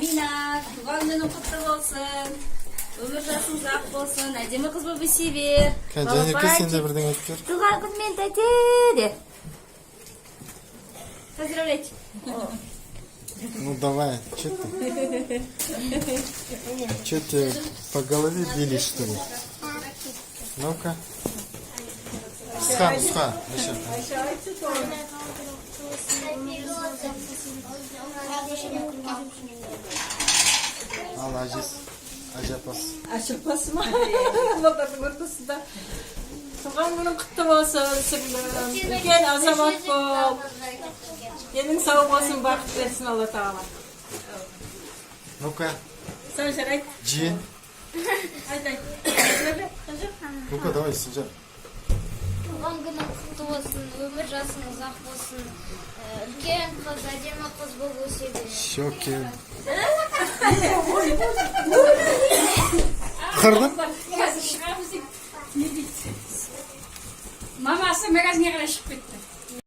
Amina, tuğan günün kutlu olsun. Ömür жасың ұзақ болсын, әдемі қыз болып өсе бер. Жәнеке сен де бірдеңе айтып бер. Туған күнмен тәте де. Поздравлять. Ну давай, что ты? Что ты по голове били, что ли? Ну-ка. Сха. Al Açılması mı? Bakalım ortasında. Tuğan günün kutlu olsun singlim. Ulken azamat bol. Elin sağ olsun, bakıt versin Allah Teala. Ну-ка, Sen şerait. Джин. Haydi. Ну-ка, давай, Синжан. Туған күнің құтты болсын, өмір жасың ұзақ болсын, үлкен қыз, әдемі қыз болып өсе бер. Щеки. Kırdın? Maması magazine kadar çıkıp bitti.